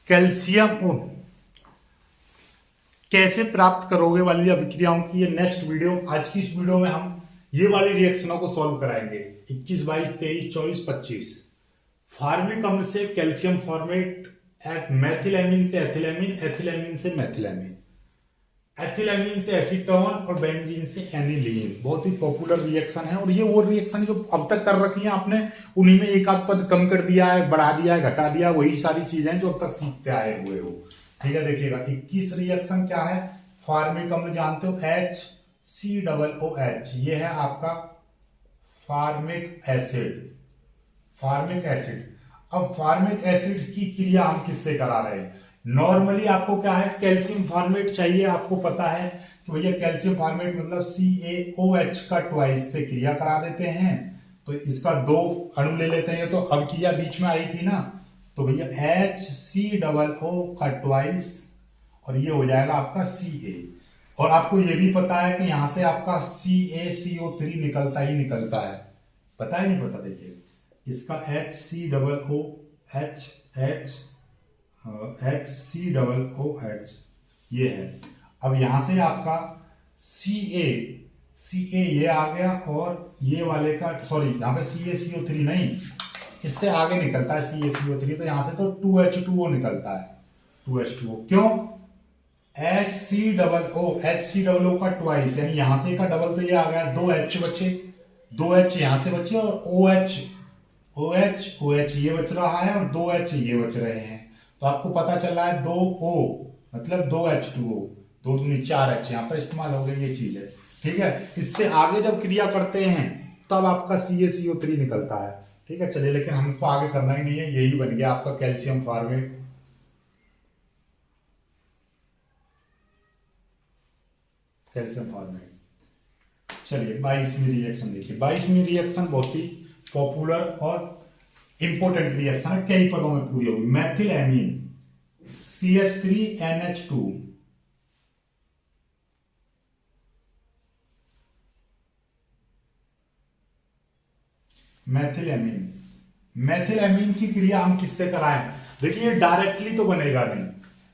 Calcium कैसे प्राप्त करोगे वाली अभिक्रियाओं की ये नेक्स्ट वीडियो। आज की इस वीडियो में हम ये वाली रिएक्शनों को सॉल्व कराएंगे। 21, 22, 23, 24, 25। फार्मिक अम्ल से कैल्शियम फॉर्मेट, मेथिलएमीन से एथिलएमीन, एथिलएमीन से मेथिलएमीन, एथिलएमीन से एसीटोन और बेंजीन से एनिलीन। बहुत ही पॉपुलर रिएक्शन है और ये वो रिएक्शन जो अब तक कर रखी है आपने, उन्हीं में एक आध पद कम कर दिया है, बढ़ा दिया है, घटा दिया, वही सारी चीजें जो अब तक सीखते आए हुए हो। ठीक है, देखिएगा 21 रिएक्शन क्या है। फार्मिक अम्ल जानते हो, HCOOH, ये है आपका फार्मिक एसिड। फार्मिक एसिड, अब फार्मिक एसिड की क्रिया हम किससे करा रहे हैं। नॉर्मली आपको क्या है, कैल्शियम फॉर्मेट चाहिए। आपको पता है कि भैया कैल्शियम फॉर्मेट मतलब CaOH का ट्वाइस से क्रिया करा देते हैं। तो इसका दो अणु ले लेते हैं, तो अब क्रिया बीच में आई थी ना, तो भैया HCOO का ट्वाइस और ये हो जाएगा आपका Ca। और आपको ये भी पता है कि यहां से आपका CaCO3 निकलता ही निकलता है। पता है नहीं पता, देखिए इसका HCOOH ये है। अब यहां से आपका Ca ये आ गया और ये वाले का सॉरी यहाँ पे CaCO3 नहीं, इससे आगे निकलता है CaCO3, तो यहां से तो 2H2O निकलता है। 2H2O क्यों, HCOO का ट्वाइस यानी यहां से का डबल, तो ये आ गया 2H बचे, 2H यहां से बचे और OH ये बच रहा है और 2H ये बच रहे हैं। तो आपको पता चल रहा है 2O मतलब 2H2O, 2 दूनी 4H यहाँ पर इस्तेमाल हो गई ये चीज है। ठीक है, इससे आगे जब क्रिया करते हैं तब आपका CaCO3 निकलता है। ठीक है, चलिए, लेकिन हमको आगे करना ही नहीं है, यही बन गया आपका कैल्शियम फॉर्मेट। Calcium formate. चलिए 22वीं रिएक्शन देखिए। 22वीं रिएक्शन बहुत ही पॉपुलर और इंपोर्टेंट रिएक्शन है, कई पदों में पूरी होगी। मेथिलएमीन CH3NH2, मेथिलएमीन। मेथिलएमीन की क्रिया हम किससे कराएं। देखिए डायरेक्टली तो बनेगा नहीं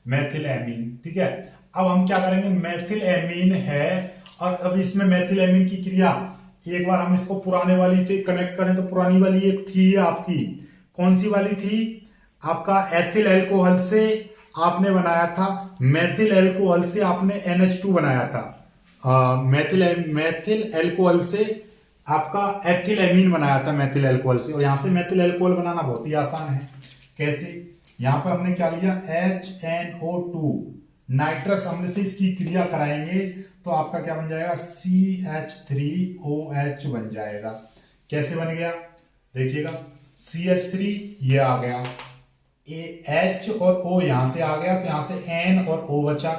मेथिलएमीन। ठीक है, अब हम क्या करेंगे, मेथिलएमीन है और अब इसमें मेथिलएमीन की क्रिया, एक बार हम इसको पुराने वाली से कनेक्ट करें तो पुरानी वाली एक थी आपकी, कौन सी वाली थी, आपका एथिल एल्कोहल से आपने बनाया था, मेथिल एल्कोहल से आपने NH2 बनाया था। मेथिल एल्कोहल से आपका एथिलएमीन बनाया था मेथिल एल्कोहल से। और यहां से मेथिल एल्कोहल बनाना बहुत ही आसान है। कैसे, यहां पर हमने क्या लिया, HNO2 नाइट्रस अम्ल से इसकी क्रिया कराएंगे तो आपका क्या बन जाएगा, CH3OH बन जाएगा। कैसे बन गया, देखिएगा CH3 ये आ गया, H और O यहां से आ गया, तो यहां से N और O बचा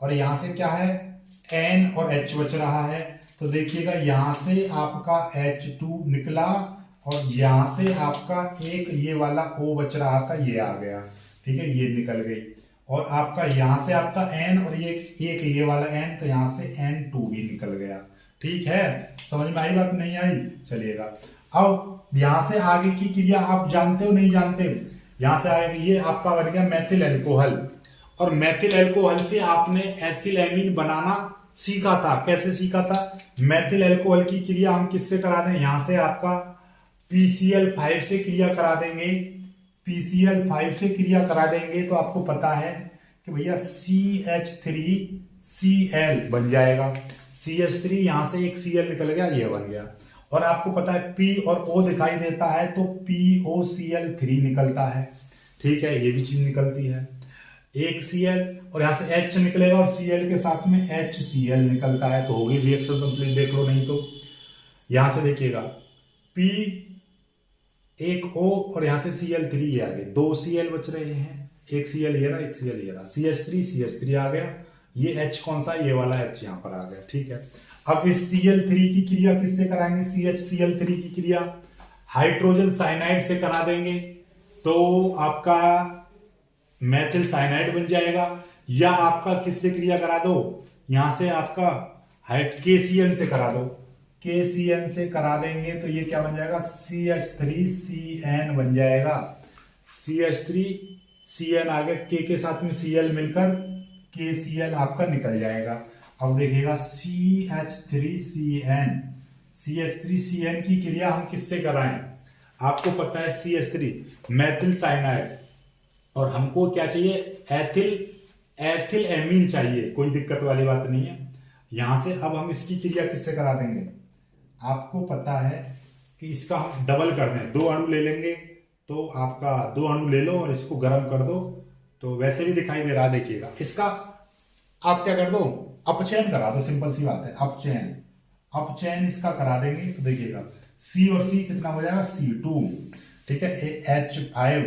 और यहां से क्या है, N और H बच रहा है। तो देखिएगा यहां से आपका H2 निकला और यहां से आपका एक ये वाला O बच रहा था, ये आ गया। ठीक है, ये निकल गई और आपका यहां से आपका N और ये एक ये वाला N, तो यहां से N2 भी निकल गया। ठीक है, समझ में आई बात, नहीं आई, चलिएगा। अब यहां से आगे की क्रिया आप जानते हो नहीं जानते, यहां से आगे ये आपका बन गया मेथिल एल्कोहल और मेथिल एल्कोहल से आपने एथिलएमीन बनाना सीखा था। कैसे सीखा था, मेथिल एल्कोहल की क्रिया हम किससे करा दें, यहां से आपका PCl5 से क्रिया करा देंगे, PCl5 से क्रिया करा देंगे तो आपको पता है कि भैया CH3Cl बन जाएगा। CH3 यहां से एक Cl निकल गया, ये बन गया। और आपको पता है P और O दिखाई देता है तो POCl3 निकलता है। ठीक है, ये भी चीज निकलती है, एक Cl और यहां से H निकलेगा और Cl के साथ में HCl निकलता है। तो होगी रिएक्शन कंप्लीट, देख लो नहीं तो। यहां से देखिएगा P एक O और यहां से Cl3 ये आ गए, 2 Cl बच रहे हैं, एक Cl ये रहा, एक Cl ये रहा, CH3 आ गया, ये H कौन सा, ये वाला H यहां पर आ गया। ठीक है, अब इस Cl3 की क्रिया किससे कराएंगे, CHCl3 की क्रिया हाइड्रोजन साइनाइड से करा देंगे तो आपका मेथिल साइनाइड बन जाएगा। या आपका किससे क्रिया करा दो, यहां से आपका KCN से करा दो, KCN से करा देंगे तो ये क्या बन जाएगा, CH3CN बन जाएगा। CH3 Cn आ गया, के साथ में Cl मिलकर KCl आपका निकल जाएगा। अब देखिएगा CH3CN, CH3CN की क्रिया हम किससे कराएं? आपको पता है CH3 मैथिल साइनाइड, और हमको क्या चाहिए? एथिल एमीन चाहिए। कोई दिक्कत वाली बात नहीं है। यहां से अब हम इसकी क्रिया किससे करा देंगे? आपको पता है कि इसका हम डबल कर दें, 2 अणु ले लेंगे, तो आपका 2 अणु ले लो और इसको गर्म कर दो, तो वैसे भी दिखाई दे रहा। देखिएगा इसका आप क्या कर दो? अपचयन करा दो, सिंपल सी बात है। अपचयन इसका करा देंगे तो देखिएगा C और C कितना हो जाएगा? C2, ठीक है, H5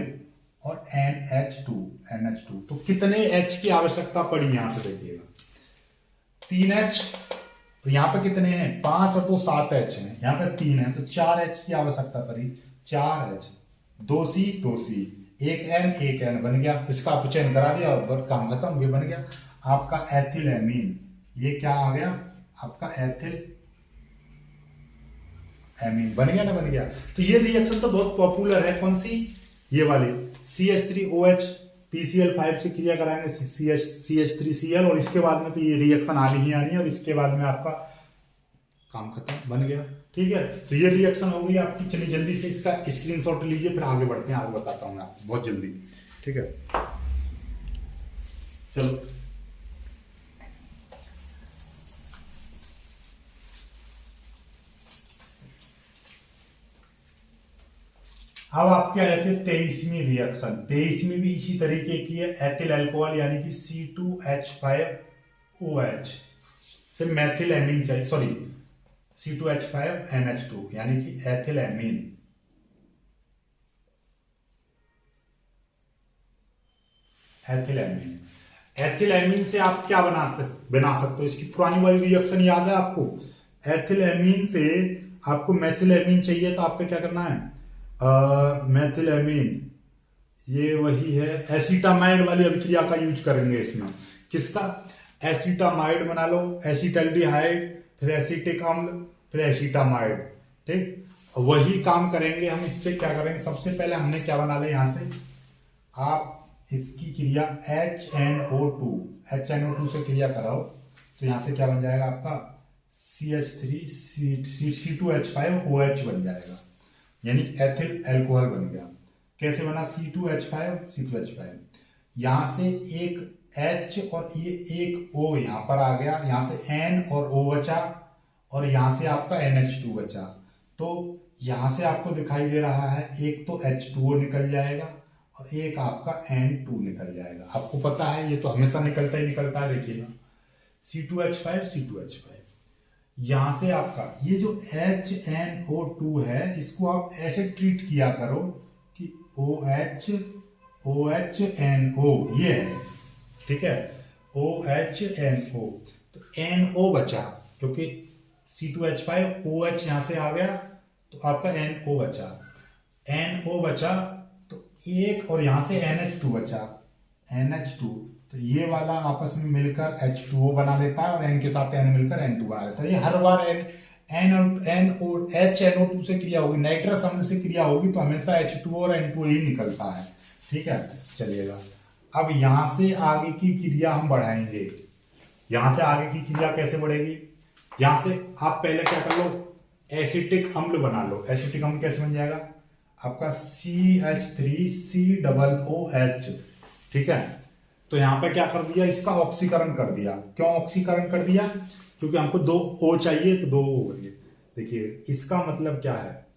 और NH2। तो कितने H की आवश्यकता पड़ी? यहां से देखिएगा 3H, तो यहाँ पे कितने हैं? 5 और 2 7H हैं, यहाँ पे 3 है, तो 4H की आवश्यकता पड़ी। 4H, 2C 2C, एक N बन गया। इसका अपचयन करा दिया और काम खत्म, ये बन गया आपका एथिल एमीन। ये क्या आ गया? आपका एथिल एमीन बन गया ना, बन गया। तो ये रिएक्शन तो बहुत पॉपुलर है। कौन सी? ये वाली CH3OH PCl5 से क्रिया कराएंगे CH3Cl, और इसके बाद में तो ये रिएक्शन आनी ही आनी है, और इसके बाद में आपका काम खत्म, बन गया। ठीक है, तो ये रिएक्शन हो गई आपकी। चलिए जल्दी से इसका स्क्रीनशॉट लीजिए, फिर आगे बढ़ते हैं, आगे बताता हूँ मैं आपको बहुत जल्दी। ठीक है, चलो अब आपके आ जाते हैं 23वीं रिएक्शन। 23वीं भी इसी तरीके की है। एथिल अल्कोहल यानी कि C2H5OH से मैथिल एमीन चाहिए, सॉरी C2H5NH2 यानी कि एथिल एमीन। एथिल एमीन से आप क्या बना सकते हो? इसकी पुरानी वाली रिएक्शन याद है आपको? एथिल एमीन से आपको मैथिल एमीन चाहिए, तो आपको क्या करना है? मैथिल एमीन, ये वही है, एसिटामाइड वाली अभिक्रिया का यूज करेंगे इसमें। किसका? एसिटामाइड बना लो, एसिटल्डिहाइड, फिर एसिटिक अम्ल, फिर एसिटामाइड। ठीक, वही काम करेंगे हम। इससे क्या करेंगे? सबसे पहले हमने क्या बना लिया यहां से, आप इसकी क्रिया HNO2 से क्रिया कराओ, तो यहां से क्या बन जाएगा आपका? C2H5OH बन जाएगा, यानी एथिल अल्कोहल बन गया। कैसे बना? C2H5 यहां से एक H और ये एक O यहां पर आ गया, यहां से N और O बचा, और यहां से आपका NH2 बचा। तो यहां से आपको दिखाई दे रहा है एक तो H2O निकल जाएगा और एक आपका N2 निकल जाएगा। आपको पता है ये तो हमेशा निकलता ही निकलता है। देखिएगा C2H5 यहां से आपका ये जो HNO2 है, इसको आप ऐसे ट्रीट किया करो कि OHNO ये है, ठीक है, OHNO। तो NO बचा, क्योंकि C2H5OH यहां से आ गया, तो आपका NO बचा, तो एक और यहां से NH2 बचा, NH2। तो ये वाला आपस में मिलकर H2O बना लेता है, और N के साथ N मिलकर N2 बना लेता है। ये हर बार HNO2 से क्रिया होगी, नाइट्रस अम्ल से क्रिया होगी, तो हमेशा H2O और N2 ही निकलता है। ठीक है, चलिएगा अब यहां से आगे की क्रिया हम बढ़ाएंगे। यहां से आगे की क्रिया कैसे बढ़ेगी? यहां से आप पहले क्या कर लो? एसिटिक अम्ल बना लो। एसिटिक अम्ल कैसे बन जाएगा? आपका CH3COOH। ठीक है, तो यहां पे क्या कर दिया? इसका ऑक्सीकरण कर दिया। क्यों ऑक्सीकरण कर दिया? क्योंकि हमको 2 O चाहिए, तो 2 O बन गए। देखिए इसका मतलब क्या है,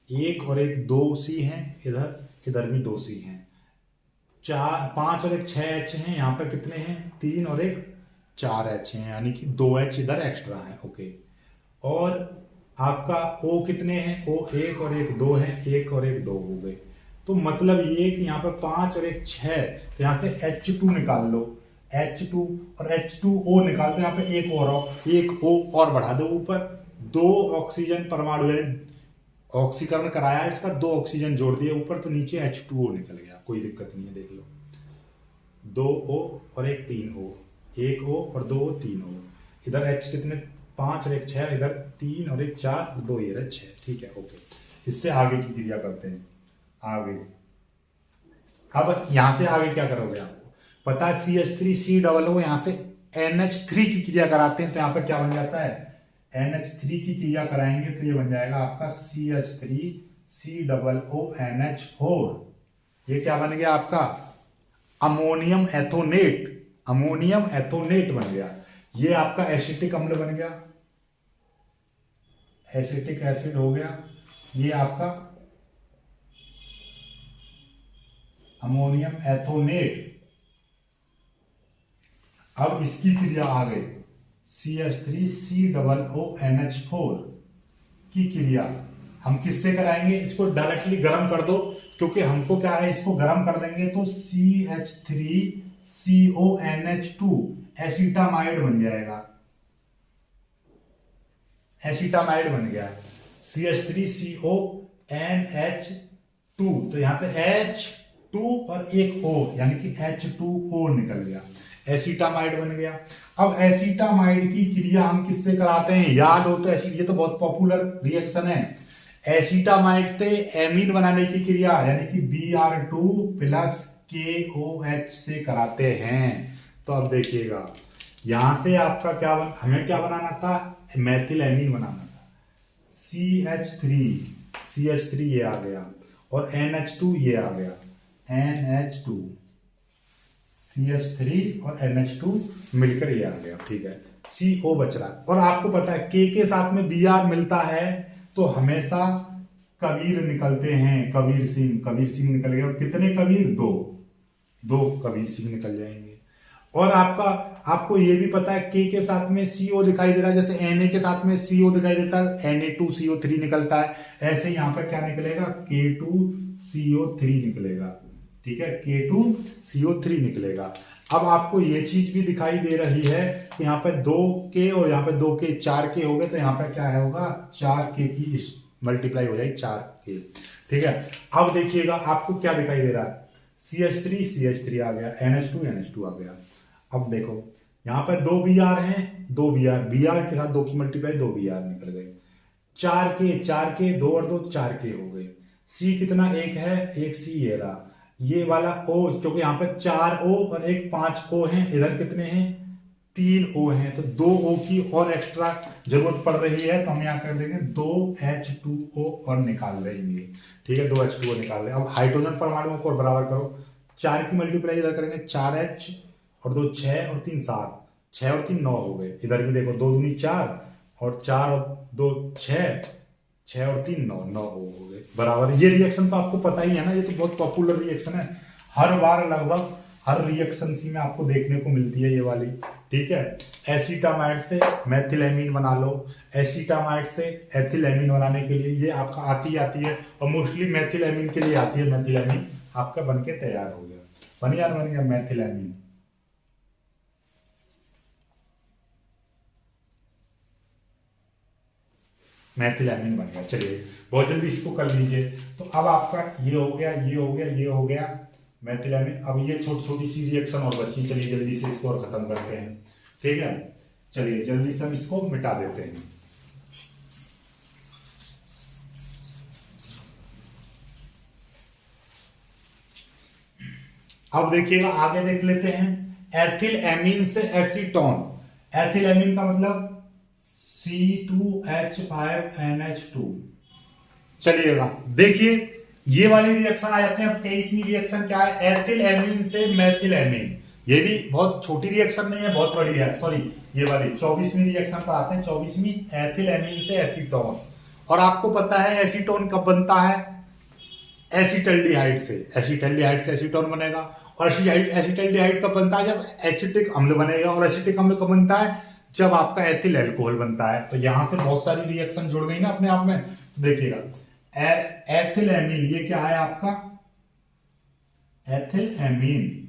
एक और एक 2 C हैं, इधर भी 2 C हैं, 5 और एक 6H हैं, यहाँ पर कितने हैं? 3 और एक 4H हैं, यानी कि 2H इधर एक्स्ट्रा है। ओके, और आपका O कितने हैं? O 1 और एक 2 हैं, 1 और एक 2 हो गए। तो मतलब ये कि यहाँ पर 5 और एक 6, तो यहाँ से H2 निकाल लो, H2 और H2O निकालते, यहाँ पे एक O और बढ़ा दो ऊपर। 2 ऑक्सीजन परमाणु है, ऑक्सीकरण कराया इसका, 2 ऑक्सीजन जोड़ दिए ऊपर, तो नीचे H2O निकल गया। कोई दिक्कत नहीं है, देख लो, 2 O और एक 3 O, 1 O और 2 O 3 O। इधर H कितने? 5 और एक 6, इधर 3 और एक 4 और 2 ये 6। ठीक है, ओके। इससे आगे की क्रिया करते हैं। आगे अब यहां से आगे क्या करोगे, आपको पता है CH3COO यहां से NH3 की क्रिया कराते हैं, तो यहां पर क्या बन जाता है, NH3 की क्रिया कराएंगे तो ये बन जाएगा आपका CH3COONH4। ये क्या बन गया आपका, अमोनियम एथोनेट, अमोनियम एथोनेट बन गया। ये आपका एसिटिक अम्ल बन गया, एसिटिक एसिड हो गया। ये आपका अमोनियम एथोनेट। अब इसकी क्रिया आ गई CH3COONH4 की क्रिया हम किससे कराएंगे, इसको डायरेक्टली गर्म कर दो, क्योंकि हमको क्या है, इसको गर्म कर देंगे तो CH3CONH2 एसिटामाइड बन जाएगा, एसिटामाइड बन गया CH3CONH2। तो यहां पे H2 और एक O यानी कि H2O निकल गया, एसिटामाइड बन गया। अब एसिटामाइड की क्रिया हम किससे कराते हैं, याद हो तो एसिड, ये तो बहुत पॉपुलर रिएक्शन है। एसिटामाइड से एमीन बनाने की क्रिया यानी कि Br2+KOH से कराते हैं। तो अब देखिएगा यहां से आपका क्या हमें क्या बनाना था, मैथिल एमीन बनाना था। CH3 ये आ गया और NH2 ये आ गया, NH2 CH3 और NH2 मिलकर ये आ गया, ठीक है। CO बच रहा है और आपको पता है K के साथ में Br मिलता है तो हमेशा कबीर निकलते हैं, कबीर सिंह निकल गया। और कितने कबीर, दो कबीर सिंह निकल जाएंगे। और आपको ये भी पता है K के साथ में CO दिखाई दे रहा है, जैसे Na के साथ में CO दिखाई देता है, Na2CO3 निकलता है, ऐसे यहां पर क्या निकलेगा, K2CO3 निकलेगा, ठीक है, K2CO3 निकलेगा। अब आपको ये चीज भी दिखाई दे रही है कि यहाँ पे 2K और यहाँ पे 2K 4K हो गए, तो यहाँ पे क्या होगा, 4K की मल्टीप्लाई हो जाएगी 4K, ठीक है। अब देखिएगा आपको क्या दिखाई दे रहा है, CH3 आ गया, NH2 आ गया। अब देखो यहाँ पे 2 Br हैं, 2 Br के साथ 2 की मल्टीप्लाई 2 Br निकल गए, 4K 2 और 2 4K हो गए। C कितना, एक है, एक C ये रहा, ये वाला O, क्योंकि यहाँ पे 4 O और एक 5 O हैं, इधर कितने हैं, 3 O हैं, तो 2 O की और एक्स्ट्रा जरूरत पड़ रही है, तो हम यहाँ कर देंगे 2H2O और निकाल लेंगे, ठीक है, 2H2O निकाल लें। अब हाइड्रोजन परमाणुओं को बराबर करो, 4 की मल्टीप्लाई इधर करेंगे 4H और 2 6 और 3 7, 6 और 3 9 हो गए। इधर भी देखो 2 दूनी 4 और 4 और 2 6, 6 और 3 9 हो गए बराबर। ये रिएक्शन तो आपको पता ही है ना, ये तो बहुत पॉपुलर रिएक्शन है, हर बार लगभग हर रिएक्शन सी में आपको देखने को मिलती है ये वाली, ठीक है। एसिटामाइड से मैथिलेमीन बना लो, एसिटामाइड से एथिलेमीन बनाने के लिए ये आपका आती है और मोस्टली मैथिलेमीन के लिए आती है। मैथिलेमीन आपका बनके तैयार हो गया, बन गया मैथिलेमीन। मैथिलेमीन बन गया। चलिए बहुत जल्दी इसको कर लीजिए। तो अब आपका ये हो गया मैथिलेमीन। अब ये छोटी सी रिएक्शन और बची, चलिए जल्दी से इसको और खत्म करते हैं, ठीक है। चलिए जल्दी से हम इसको मिटा देते हैं। अब देखिएगा आगे देख लेते हैं, एथिल एमीन से एसीटोन। एथिल एमीन का मतलब C2H5NH2। चलिएगा देखिए ये वाली रिएक्शन आ जाते हैं। अब 23वीं रिएक्शन क्या है, एथिल एमीन से मैथिल एमीन। ये भी बहुत छोटी रिएक्शन नहीं है, बहुत बड़ी है, सॉरी ये वाली 24वीं रिएक्शन पर आते हैं। 24वीं एथिल एमीन से एसीटोन। और आपको पता है एसीटोन कब बनता है, एसिटल्डिहाइड से। एसिटल्डिहाइड से एसीटोन बनेगा। और एसिटल्डिहाइड कब बनता है, जब एसिटिक अम्ल बनेगा। और एसिटिक अम्ल कब बनता है, जब आपका एथिल अल्कोहल बनता है। तो यहां से बहुत सारी रिएक्शन जुड़ गई ना अपने आप में। तो देखिएगा एथिल एमीन, ये क्या है आपका एथिल एमीन।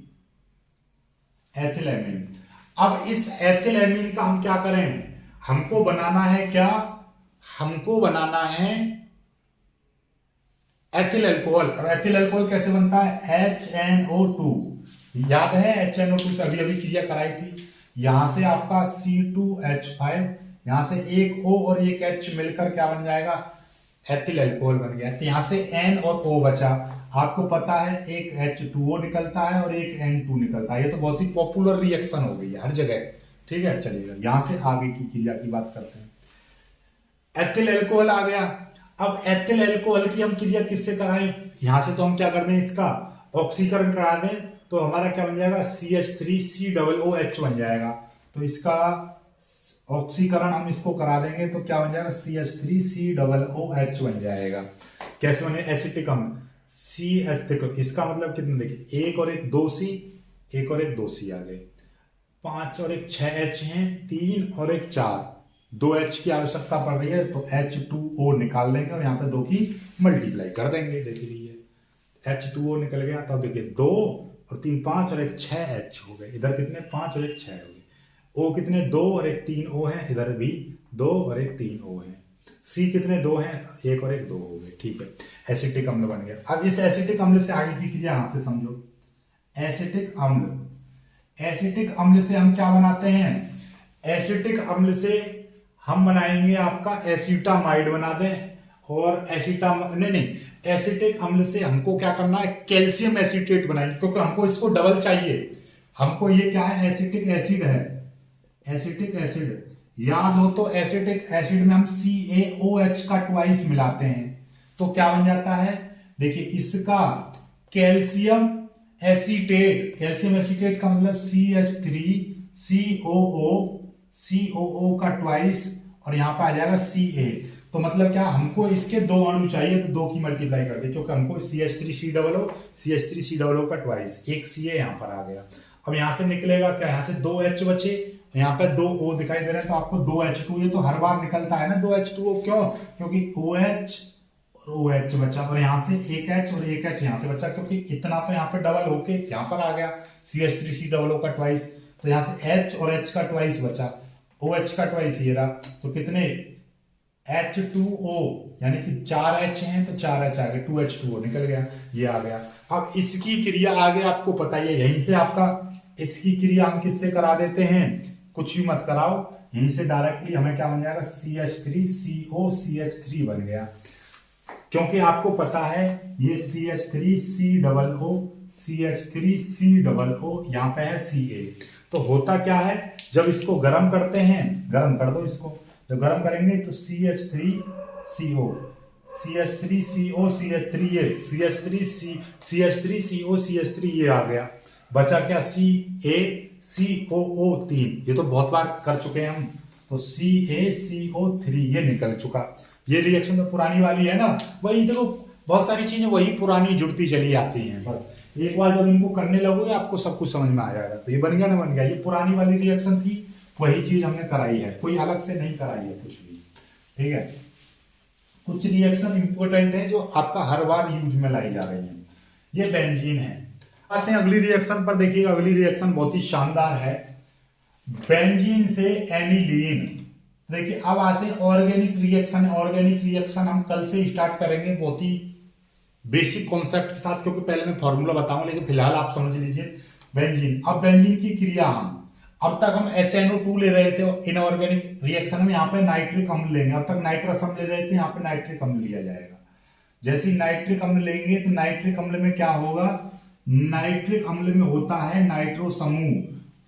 अब इस एथिल एमीन का हम क्या करें, हमको बनाना है क्या, हमको बनाना है एथिल अल्कोहल। और एथिल अल्कोहल कैसे बनता है, HNO2। याद है HNO2 से अभी क्रिया कराई थी। यहां से आपका C2H5, यहां से एक O और एक H मिलकर क्या बन जाएगा, एथिल अल्कोहल बन गया। तो यहां से N और O बचा। आपको पता है एक H2O निकलता है और एक N2 निकलता है। ये तो बहुत ही पॉपुलर रिएक्शन हो गई है हर जगह। ठीक है, चलिए यहां से आगे की क्रिया की बात करते हैं। एथिल अल्कोहल आ गया। अब एथिल अल्कोहल की हम क्रिया किससे कराएं? यहां से तो हम क्या कर दें, इसका ऑक्सीकरण करा दें, तो हमारा क्या बन जाएगा, CH3COOH बन जाएगा। तो इसका ऑक्सीकरण हम इसको करा देंगे तो क्या बन जाएगा, CH3COOH बन जाएगा। कैसे बने, एसिटिक अम्ल CS, देखो इसका मतलब कितने, देखिए एक और एक 2C, एक और एक 2C आ गए, 5 और एक 6H हैं, 3 और एक 4, 2H की आवश्यकता पड़ रही है तो H2O निकाल लेंगे और यहाँ पे 2 की मल्टीप्लाई कर देंगे। देख लीजिए H2O निकल गया, तो देखिए 2 और 3 5 और एक 6H हो गए, इधर कितने 5 और एक 6 हो गए। O कितने 2 और एक 3 O है, इधर भी 2 और एक 3 O है। C कितने 2 हैं, 1 और एक 2 हो गए। ठीक है, एसिटिक अम्ल बन गया। अब इस एसिटिक अम्ल से आगे की क्रिया हाथ से समझो। एसिटिक अम्ल, एसिटिक अम्ल से हम क्या बनाते हैं, एसिटिक अम्ल से हम बनाएंगे आपका एसिटामाइड बना दें, और नहीं, एसिटिक अम्ल से हमको क्या करना है, कैल्शियम एसीटेट बनाएंगे, क्योंकि हमको इसको डबल चाहिए। हमको ये क्या है, एसिटिक एसिड है, एसिटिक एसिड याद हो तो एसिटिक एसिड में हम CaOH का ट्वाइस मिलाते हैं तो क्या बन जाता है, देखिए इसका कैल्शियम एसीटेट, कैल्शियम एसीटेट का मतलब CH3COO का ट्वाइस और यहां पे आ जाएगा Ca। तो मतलब क्या, हमको इसके 2 अणु चाहिए तो 2 की मल्टीप्लाई कर दे, क्योंकि हमको CH3COO का ट्वाइस, एक Ca यहां पर आ गया। अब यहां से निकलेगा क्या, यहां से 2H बचे, यहाँ पे 2 O दिखाई दे रहे हैं तो आपको 2H2, ये तो हर बार निकलता है ना 2H2O, क्यों, क्योंकि OH और OH बचा, और यहाँ से एक H और एक H यहाँ से बचा, क्योंकि इतना तो यहाँ पे डबल होके यहाँ पर आ गया CH3COO का ट्वाइस, तो यहाँ से H और H का ट्वाइस बचा, OH का ट्वाइस ये रहा, तो कितने H2O, यानी कि 4H हैं तो 4H आ गए, 2H2O निकल गया, ये आ गया। अब इसकी क्रिया आगे आपको पता ही है, यहीं से आपका इसकी क्रिया हम किससे करा देते हैं, कुछ भी मत कराओ, यहीं से डायरेक्टली हमें क्या बन जाएगा, CH3COCH3 बन गया, क्योंकि आपको पता है ये CH3COO यहाँ पे है Ca। तो होता क्या है, जब इसको गर्म करते हैं, गर्म कर दो इसको, जब गर्म करेंगे तो CH3COCH3 ये CH3COCH3 ये आ गया, बचा क्या CaCOO3, ये तो बहुत बार कर चुके हैं हम, तो CaCO3 ये निकल चुका। ये रिएक्शन तो पुरानी वाली है ना, वही देखो बहुत सारी चीजें वही पुरानी जुड़ती चली आती हैं, बस एक बार जब इनको करने लगोगे आपको सब कुछ समझ में आ जाएगा। तो ये बन गया ना, बन गया, ये पुरानी वाली रिएक्शन थी, वही चीज हमने कराई है, कोई अलग से नहीं कराई है कुछ भी। ठीक है, कुछ रिएक्शन इंपॉर्टेंट है जो आपका हर बार यूज में लाई जा रही है। ये बेंजीन है। आते हैं अगली रिएक्शन पर, देखिएगा अगली रिएक्शन बहुत ही शानदार है, बेंजीन से एनिलीन। देखिए अब आते हैं ऑर्गेनिक रिएक्शन। ऑर्गेनिक रिएक्शन हम कल से स्टार्ट करेंगे बहुत ही बेसिक कॉन्सेप्ट के साथ, क्योंकि पहले मैं फॉर्मूला बताऊंगा, लेकिन फिलहाल आप समझ लीजिए बेंजीन। अब बेंजीन की क्रिया हम अब तक हम HNO2 ले रहे थे इनऑर्गेनिक रिएक्शन में, यहाँ पे नाइट्रिक अम्ल लेंगे, अब तक नाइट्रस अम्ल ले रहे थे, यहाँ पे नाइट्रिक अम्ल लिया जाएगा। जैसे ही नाइट्रिक अम्ल लेंगे तो नाइट्रिक अम्ल में क्या होगा, नाइट्रिक अम्ल में होता है नाइट्रो समूह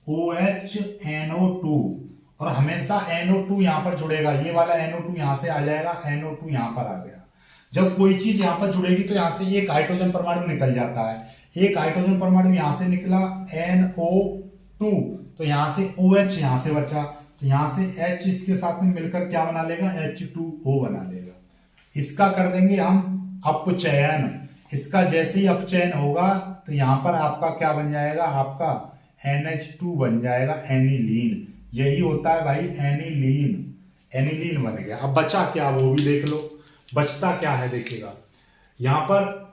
OHNO2, और हमेशा NO2 यहां पर जुड़ेगा, ये वाला NO2 यहां से आ जाएगा, NO2 यहां पर आ गया। जब कोई चीज यहां पर जुड़ेगी तो यहां से एक हाइड्रोजन परमाणु निकल जाता है, एक हाइड्रोजन परमाणु यहां से निकला NO2, तो यहां से OH यहां से बचा, तो यहां से H इसके साथ में मिलकर क्या बना लेगा, H2O बना लेगा। इसका कर देंगे हम अपचयन, इसका जैसे ही अपचयन होगा तो यहां पर आपका क्या बन जाएगा, आपका NH2 बन जाएगा, एनिलीन। यही होता है भाई एनिलीन, एनिलीन बन गया। अब बचा क्या वो भी देख लो, बचता क्या है देखिएगा, यहां पर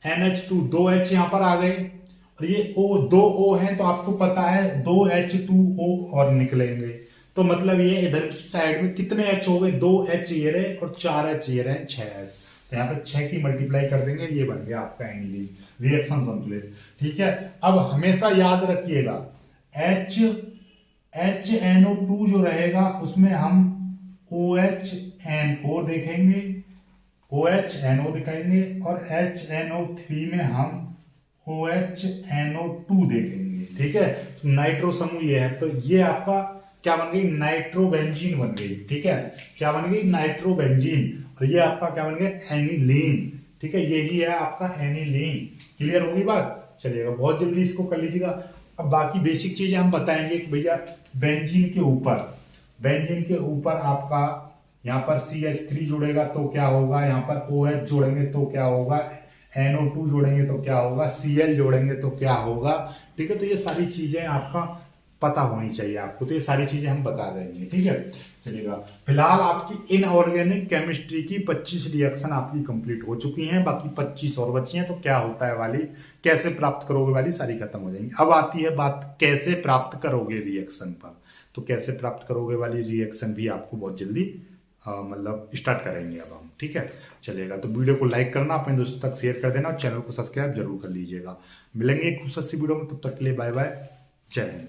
NH2 2H यहां पर आ गए, और ये O 2 O है, तो आपको पता है 2H2O और निकलेंगे, तो मतलब ये इधर की साइड में कितने H हो गए, 2H ये रहे और 4H ये रहे, 6H, तो यहाँ पे 6 की मल्टीप्लाई कर देंगे, ये बन गया आपका एनिलीन, रिएक्शन संतुलित। ठीक है, अब हमेशा याद रखिएगा HNO2 जो रहेगा उसमें हम OHNO देखेंगे, OHNO दिखाएंगे और HNO3 में हम OHNO2 देखेंगे। ठीक है, नाइट्रो समूह ये है, तो ये आपका क्या बन गई, नाइट्रोबेंजीन बन गई। ठीक है, क्या बन गई, नाइट्रोबेंजीन। और ये आपका क्या बन गया, एनिलीन। ठीक है, यही है आपका एनिलीन। क्लियर होगी बात, चलिएगा बहुत जल्दी इसको कर लीजिएगा। अब बाकी बेसिक चीजें हम बताएंगे कि भैया बेंजीन के ऊपर आपका यहाँ पर CH3 जुड़ेगा तो क्या होगा, यहाँ पर OH जोड़ेंगे तो क्या होगा, NO2 जोड़ेंगे तो क्या होगा, Cl जोड़ेंगे तो क्या होगा। ठीक है, तो ये सारी चीजें आपका पता होनी चाहिए आपको, तो ये सारी चीजें हम बता देंगे। ठीक है, चलिएगा। फिलहाल आपकी इनऑर्गेनिक केमिस्ट्री की 25 रिएक्शन आपकी कंप्लीट हो चुकी हैं, बाकी 25 और बची हैं। तो क्या होता है वाली, कैसे प्राप्त करोगे वाली सारी खत्म हो जाएंगी। अब आती है बात कैसे प्राप्त करोगे रिएक्शन पर। तो कैसे प्राप्त करोगे वाली रिएक्शन भी आपको बहुत जल्दी मतलब स्टार्ट करेंगे अब हम। ठीक है, चलेगा। तो वीडियो को लाइक करना, अपने दोस्तों तक शेयर कर देना और चैनल को सब्सक्राइब जरूर कर लीजिएगा। मिलेंगे एक खूबसूरत सी वीडियो में, तब तक के लिए बाय बाय, जय हिंद।